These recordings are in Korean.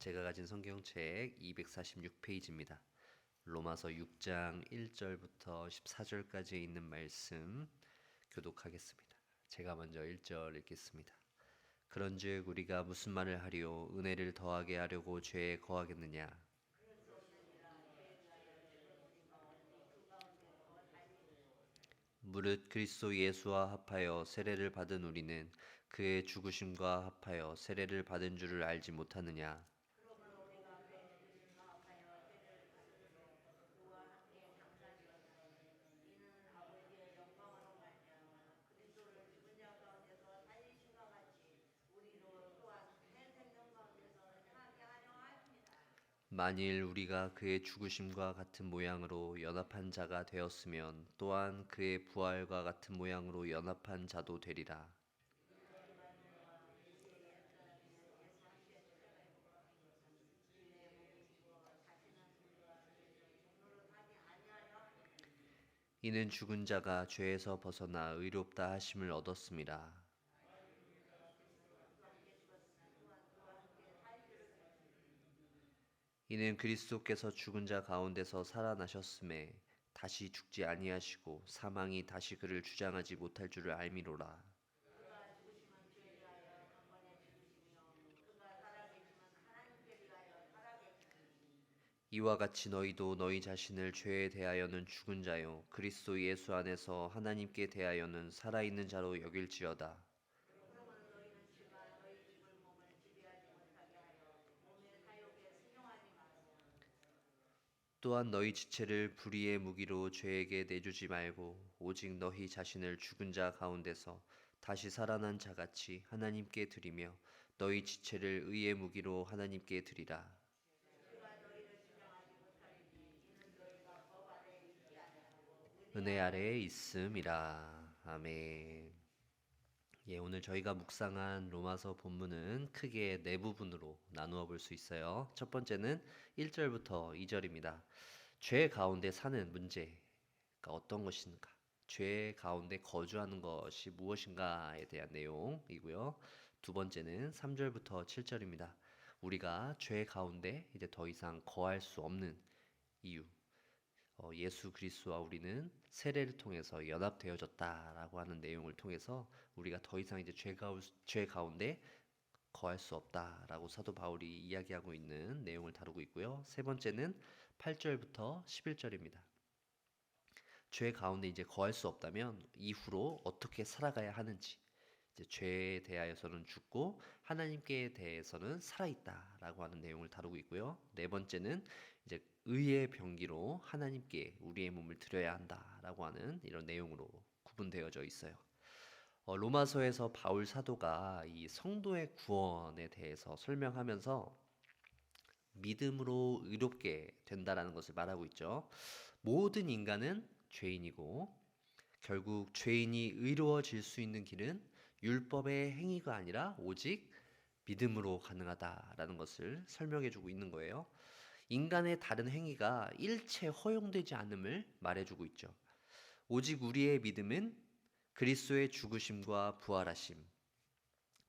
제가 가진 성경책 246페이지입니다. 로마서 6장 1절부터 14절까지에 있는 말씀 교독하겠습니다. 제가 먼저 1절 읽겠습니다. 그런즉 우리가 무슨 말을 하리요? 은혜를 더하게 하려고 죄에 거하겠느냐? 무릇 그리스도 예수와 합하여 세례를 받은 우리는 그의 죽으심과 합하여 세례를 받은 줄을 알지 못하느냐? 만일 우리가 그의 죽으심과 같은 모양으로 연합한 자가 되었으면 또한 그의 부활과 같은 모양으로 연합한 자도 되리라. 이는 죽은 자가 죄에서 벗어나 의롭다 하심을 얻었음이라. 이는 그리스도께서 죽은 자 가운데서 살아나셨음에 다시 죽지 아니하시고 사망이 다시 그를 주장하지 못할 줄을 알미로라. 이와 같이 너희도 너희 자신을 죄에 대하여는 죽은 자요 그리스도 예수 안에서 하나님께 대하여는 살아있는 자로 여길지어다. 또한 너희 지체를 불의의 무기로 죄에게 내주지 말고 오직 너희 자신을 죽은 자 가운데서 다시 살아난 자같이 하나님께 드리며 너희 지체를 의의 무기로 하나님께 드리라. 은혜 아래에 있음이라. 아멘. 오늘 저희가 묵상한 로마서 본문은 크게 네 부분으로 나누어 볼 수 있어요. 첫 번째는 1절부터 2절입니다. 죄 가운데 사는 문제가 어떤 것인가? 죄 가운데 거주하는 것이 무엇인가에 대한 내용이고요. 두 번째는 3절부터 7절입니다. 우리가 죄 가운데 이제 더 이상 거할 수 없는 이유. 예수 그리스도와 우리는 세례를 통해서 연합되어졌다라고 하는 내용을 통해서 우리가 더 이상 이제 죄 가운데 거할 수 없다라고 사도 바울이 이야기하고 있는 내용을 다루고 있고요. 세 번째는 8절부터 11절입니다. 죄 가운데 이제 거할 수 없다면 이후로 어떻게 살아가야 하는지, 이제 죄에 대하여서는 죽고 하나님께 대해서는 살아있다라고 하는 내용을 다루고 있고요. 네 번째는 이제 의의 병기로 하나님께 우리의 몸을 드려야 한다라고 하는 이런 내용으로 구분되어져 있어요. 로마서에서 바울 사도가 이 성도의 구원에 대해서 설명하면서 믿음으로 의롭게 된다라는 것을 말하고 있죠. 모든 인간은 죄인이고 결국 죄인이 의로워질 수 있는 길은 율법의 행위가 아니라 오직 믿음으로 가능하다라는 것을 설명해주고 있는 거예요. 인간의 다른 행위가 일체 허용되지 않음을 말해주고 있죠. 오직 우리의 믿음은 그리스도의 죽으심과 부활하심,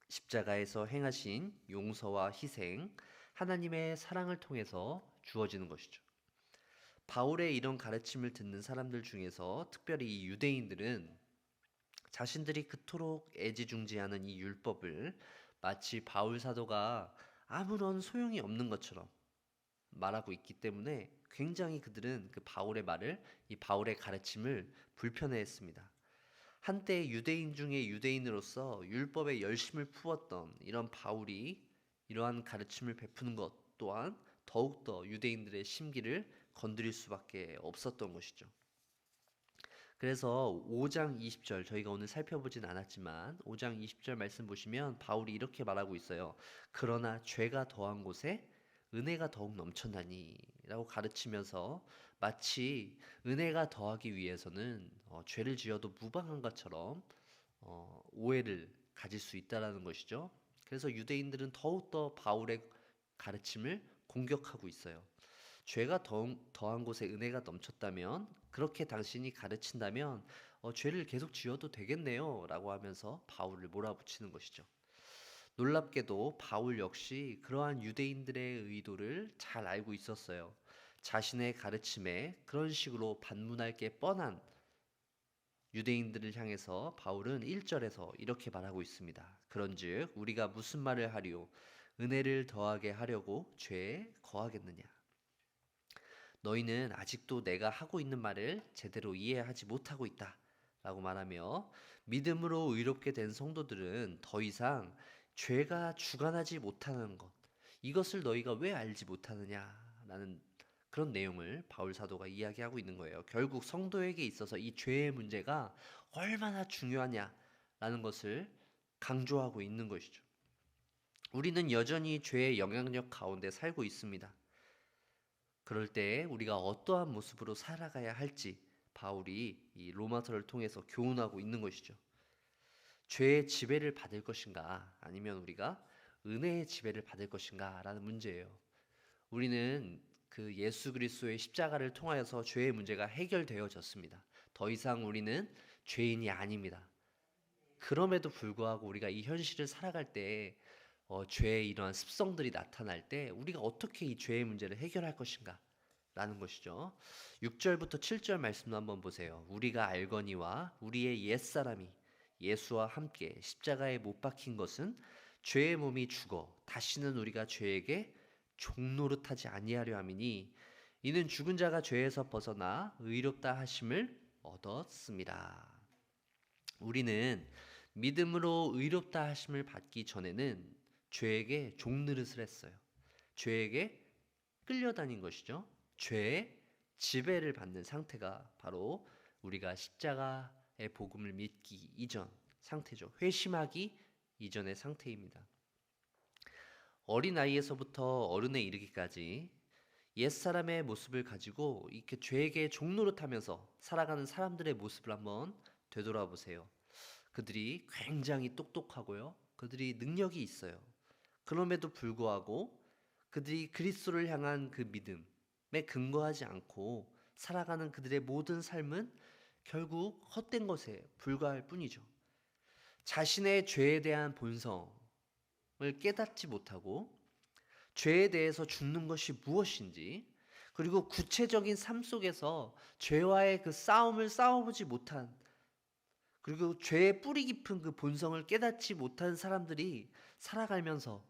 십자가에서 행하신 용서와 희생, 하나님의 사랑을 통해서 주어지는 것이죠. 바울의 이런 가르침을 듣는 사람들 중에서 특별히 이 유대인들은 자신들이 그토록 애지중지하는 이 율법을 마치 바울 사도가 아무런 소용이 없는 것처럼 말하고 있기 때문에 굉장히 그들은 그 바울의 말을, 이 바울의 가르침을 불편해했습니다. 한때 유대인 중에 유대인으로서 율법에 열심을 품었던 이런 바울이 이러한 가르침을 베푸는 것 또한 더욱더 유대인들의 심기를 건드릴 수밖에 없었던 것이죠. 그래서 5장 20절 저희가 오늘 살펴보진 않았지만 5장 20절 말씀 보시면 바울이 이렇게 말하고 있어요. 그러나 죄가 더한 곳에 은혜가 더욱 넘쳐나니 라고 가르치면서 마치 은혜가 더하기 위해서는 죄를 지어도 무방한 것처럼 오해를 가질 수 있다라는 것이죠. 그래서 유대인들은 더욱더 바울의 가르침을 공격하고 있어요. 죄가 더한 곳에 은혜가 넘쳤다면 그렇게 당신이 가르친다면 죄를 계속 지어도 되겠네요 라고 하면서 바울을 몰아붙이는 것이죠. 놀랍게도 바울 역시 그러한 유대인들의 의도를 잘 알고 있었어요. 자신의 가르침에 그런 식으로 반문할 게 뻔한 유대인들을 향해서 바울은 1절에서 이렇게 말하고 있습니다. 그런즉 우리가 무슨 말을 하리요? 은혜를 더하게 하려고 죄에 거하겠느냐? 너희는 아직도 내가 하고 있는 말을 제대로 이해하지 못하고 있다 라고 말하며, 믿음으로 의롭게 된 성도들은 더 이상 죄가 주관하지 못하는 것, 이것을 너희가 왜 알지 못하느냐라는 그런 내용을 바울 사도가 이야기하고 있는 거예요. 결국 성도에게 있어서 이 죄의 문제가 얼마나 중요하냐라는 것을 강조하고 있는 것이죠. 우리는 여전히 죄의 영향력 가운데 살고 있습니다. 그럴 때 우리가 어떠한 모습으로 살아가야 할지 바울이 이 로마서를 통해서 교훈하고 있는 것이죠. 죄의 지배를 받을 것인가, 아니면 우리가 은혜의 지배를 받을 것인가 라는 문제예요. 우리는 그 예수 그리스도의 십자가를 통하여서 죄의 문제가 해결되어졌습니다. 더 이상 우리는 죄인이 아닙니다. 그럼에도 불구하고 우리가 이 현실을 살아갈 때 죄의 이러한 습성들이 나타날 때 우리가 어떻게 이 죄의 문제를 해결할 것인가 라는 것이죠. 6절부터 7절 말씀도 한번 보세요. 우리가 알거니와 우리의 옛사람이 예수와 함께 십자가에 못 박힌 것은 죄의 몸이 죽어 다시는 우리가 죄에게 종노릇하지 아니하려 함이니, 이는 죽은 자가 죄에서 벗어나 의롭다 하심을 얻었습니다. 우리는 믿음으로 의롭다 하심을 받기 전에는 죄에게 종노릇을 했어요. 죄에게 끌려다닌 것이죠. 죄의 지배를 받는 상태가 바로 우리가 십자가의 복음을 믿기 이전 상태죠. 회심하기 이전의 상태입니다. 어린아이에서부터 어른에 이르기까지 옛사람의 모습을 가지고 이렇게 죄에게 종노릇하면서 살아가는 사람들의 모습을 한번 되돌아보세요. 그들이 굉장히 똑똑하고요. 그들이 능력이 있어요. 그럼에도 불구하고 그들이 그리스도를 향한 그 믿음에 근거하지 않고 살아가는 그들의 모든 삶은 결국 헛된 것에 불과할 뿐이죠. 자신의 죄에 대한 본성을 깨닫지 못하고 죄에 대해서 죽는 것이 무엇인지, 그리고 구체적인 삶 속에서 죄와의 그 싸움을 싸워보지 못한, 그리고 죄의 뿌리 깊은 그 본성을 깨닫지 못한 사람들이 살아가면서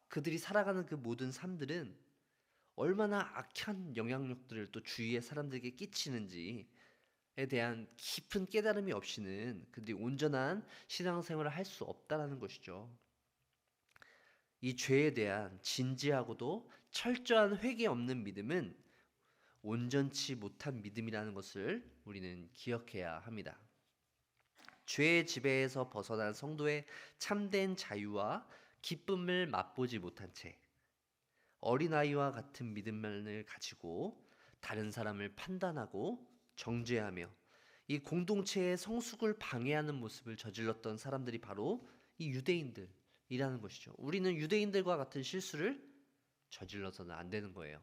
그들이 살아가는 그 모든 삶들은 얼마나 악한 영향력들을 또 주위의 사람들에게 끼치는지에 대한 깊은 깨달음이 없이는 그들이 온전한 신앙생활을 할 수 없다라는 것이죠. 이 죄에 대한 진지하고도 철저한 회개 없는 믿음은 온전치 못한 믿음이라는 것을 우리는 기억해야 합니다. 죄의 지배에서 벗어난 성도의 참된 자유와 기쁨을 맛보지 못한 채 어린아이와 같은 믿음만을 가지고 다른 사람을 판단하고 정죄하며 이 공동체의 성숙을 방해하는 모습을 저질렀던 사람들이 바로 이 유대인들이라는 것이죠. 우리는 유대인들과 같은 실수를 저질러서는 안 되는 거예요.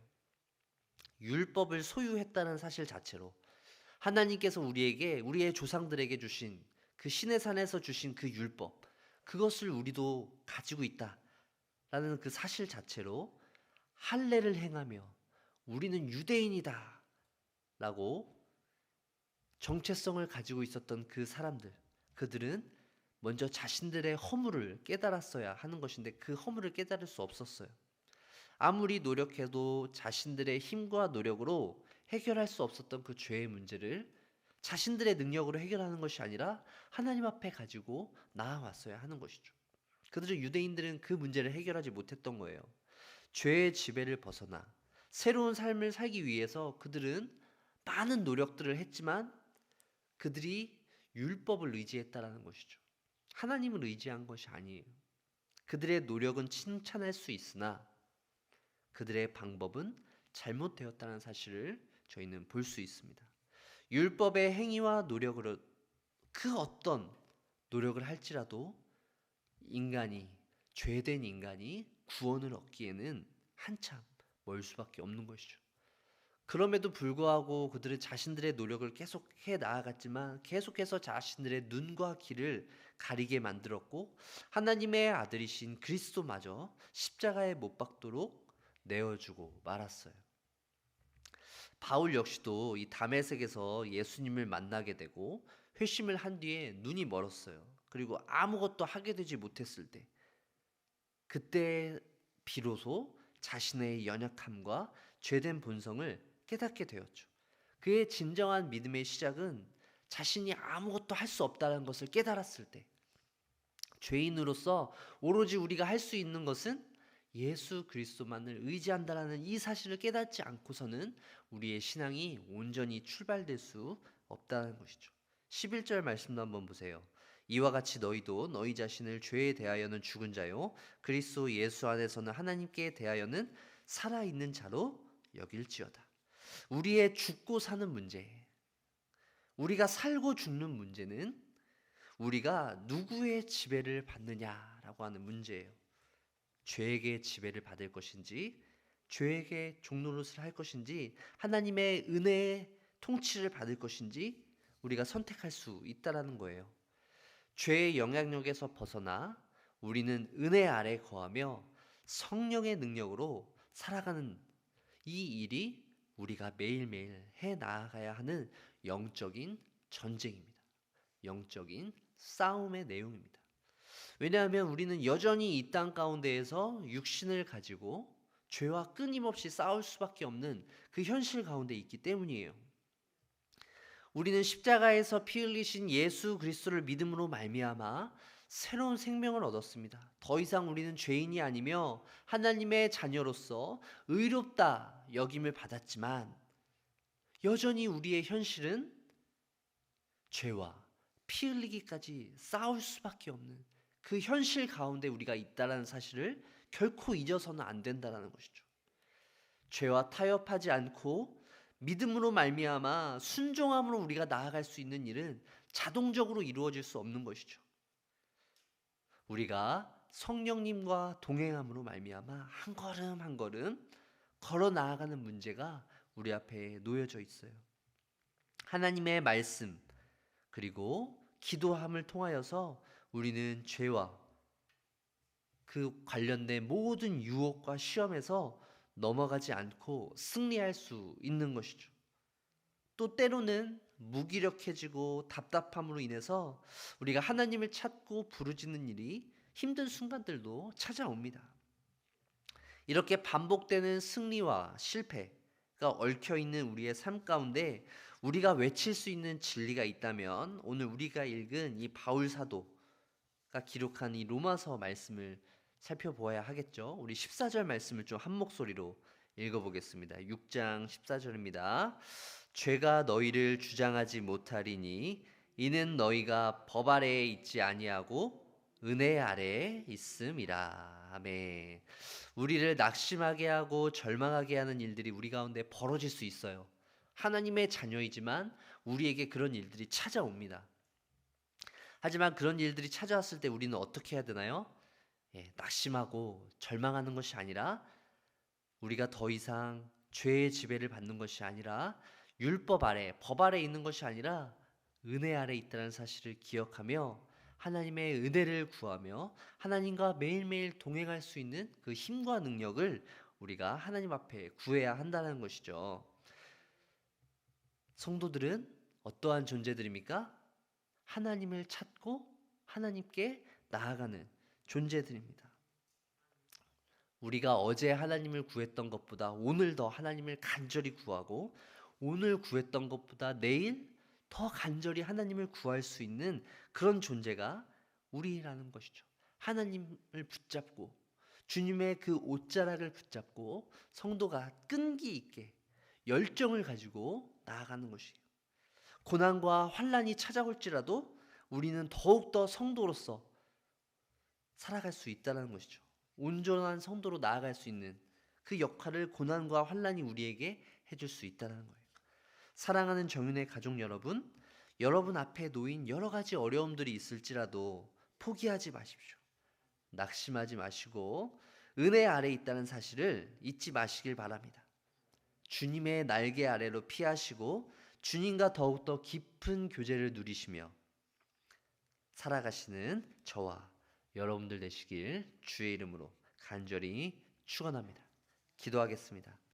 율법을 소유했다는 사실 자체로 하나님께서 우리에게, 우리의 조상들에게 주신 그 신의 산에서 주신 그 율법, 그것을 우리도 가지고 있다라는 그 사실 자체로 할례를 행하며 우리는 유대인이다 라고 정체성을 가지고 있었던 그 사람들, 그들은 먼저 자신들의 허물을 깨달았어야 하는 것인데 그 허물을 깨달을 수 없었어요. 아무리 노력해도 자신들의 힘과 노력으로 해결할 수 없었던 그 죄의 문제를 자신들의 능력으로 해결하는 것이 아니라 하나님 앞에 가지고 나아왔어야 하는 것이죠. 그들은, 유대인들은 그 문제를 해결하지 못했던 거예요. 죄의 지배를 벗어나 새로운 삶을 살기 위해서 그들은 많은 노력들을 했지만 그들이 율법을 의지했다라는 것이죠. 하나님을 의지한 것이 아니에요. 그들의 노력은 칭찬할 수 있으나 그들의 방법은 잘못되었다는 사실을 저희는 볼 수 있습니다. 율법의 행위와 노력으로 그 어떤 노력을 할지라도 인간이, 죄된 인간이 구원을 얻기에는 한참 멀 수밖에 없는 것이죠. 그럼에도 불구하고 그들은 자신들의 노력을 계속해 나아갔지만 계속해서 자신들의 눈과 귀를 가리게 만들었고 하나님의 아들이신 그리스도마저 십자가에 못 박도록 내어주고 말았어요. 바울 역시도 이 다메섹에서 예수님을 만나게 되고 회심을 한 뒤에 눈이 멀었어요. 그리고 아무것도 하게 되지 못했을 때, 그때 비로소 자신의 연약함과 죄된 본성을 깨닫게 되었죠. 그의 진정한 믿음의 시작은 자신이 아무것도 할 수 없다는 것을 깨달았을 때, 죄인으로서 오로지 우리가 할 수 있는 것은 예수 그리스도만을 의지한다라는 이 사실을 깨닫지 않고서는 우리의 신앙이 온전히 출발될 수 없다는 것이죠. 11절 말씀도 한번 보세요. 이와 같이 너희도 너희 자신을 죄에 대하여는 죽은 자요 그리스도 예수 안에서는 하나님께 대하여는 살아있는 자로 여길지어다. 우리의 죽고 사는 문제, 우리가 살고 죽는 문제는 우리가 누구의 지배를 받느냐라고 하는 문제예요. 죄에게 지배를 받을 것인지, 죄에게 종노릇을 할 것인지, 하나님의 은혜의 통치를 받을 것인지 우리가 선택할 수 있다라는 거예요. 죄의 영향력에서 벗어나 우리는 은혜 아래 거하며 성령의 능력으로 살아가는 이 일이 우리가 매일매일 해 나아가야 하는 영적인 전쟁입니다. 영적인 싸움의 내용입니다. 왜냐하면 우리는 여전히 이 땅 가운데에서 육신을 가지고 죄와 끊임없이 싸울 수밖에 없는 그 현실 가운데 있기 때문이에요. 우리는 십자가에서 피 흘리신 예수 그리스도를 믿음으로 말미암아 새로운 생명을 얻었습니다. 더 이상 우리는 죄인이 아니며 하나님의 자녀로서 의롭다 여김을 받았지만 여전히 우리의 현실은 죄와 피 흘리기까지 싸울 수밖에 없는 그 현실 가운데 우리가 있다는 사실을 결코 잊어서는 안 된다는 것이죠. 죄와 타협하지 않고 믿음으로 말미암아 순종함으로 우리가 나아갈 수 있는 일은 자동적으로 이루어질 수 없는 것이죠. 우리가 성령님과 동행함으로 말미암아 한 걸음 한 걸음 걸어 나아가는 문제가 우리 앞에 놓여져 있어요. 하나님의 말씀 그리고 기도함을 통하여서 우리는 죄와 그 관련된 모든 유혹과 시험에서 넘어가지 않고 승리할 수 있는 것이죠. 또 때로는 무기력해지고 답답함으로 인해서 우리가 하나님을 찾고 부르짖는 일이 힘든 순간들도 찾아옵니다. 이렇게 반복되는 승리와 실패가 얽혀있는 우리의 삶 가운데 우리가 외칠 수 있는 진리가 있다면 오늘 우리가 읽은 이 바울 사도가 기록한 이 로마서 말씀을 살펴보아야 하겠죠. 우리 14절 말씀을 좀 한 목소리로 읽어보겠습니다. 6장 14절입니다. 죄가 너희를 주장하지 못하리니 이는 너희가 법 아래에 있지 아니하고 은혜 아래에 있음이라. 아멘. 우리를 낙심하게 하고 절망하게 하는 일들이 우리 가운데 벌어질 수 있어요. 하나님의 자녀이지만 우리에게 그런 일들이 찾아옵니다. 하지만 그런 일들이 찾아왔을 때 우리는 어떻게 해야 되나요? 낙심하고 절망하는 것이 아니라 우리가 더 이상 죄의 지배를 받는 것이 아니라 율법 아래, 법 아래 있는 것이 아니라 은혜 아래 있다는 사실을 기억하며 하나님의 은혜를 구하며 하나님과 매일매일 동행할 수 있는 그 힘과 능력을 우리가 하나님 앞에 구해야 한다는 것이죠. 성도들은 어떠한 존재들입니까? 하나님을 찾고 하나님께 나아가는 존재들입니다. 우리가 어제 하나님을 구했던 것보다 오늘 더 하나님을 간절히 구하고 오늘 구했던 것보다 내일 더 간절히 하나님을 구할 수 있는 그런 존재가 우리라는 것이죠. 하나님을 붙잡고 주님의 그 옷자락을 붙잡고 성도가 끈기 있게 열정을 가지고 나아가는 것이에요. 고난과 환난이 찾아올지라도 우리는 더욱더 성도로서 살아갈 수 있다는 것이죠. 온전한 성도로 나아갈 수 있는 그 역할을 고난과 환난이 우리에게 해줄 수 있다는 거예요. 사랑하는 정윤의 가족 여러분, 여러분 앞에 놓인 여러 가지 어려움들이 있을지라도 포기하지 마십시오. 낙심하지 마시고 은혜 아래 있다는 사실을 잊지 마시길 바랍니다. 주님의 날개 아래로 피하시고 주님과 더욱더 깊은 교제를 누리시며 살아가시는 저와 여러분들 되시길 주의 이름으로 간절히 축원합니다. 기도하겠습니다.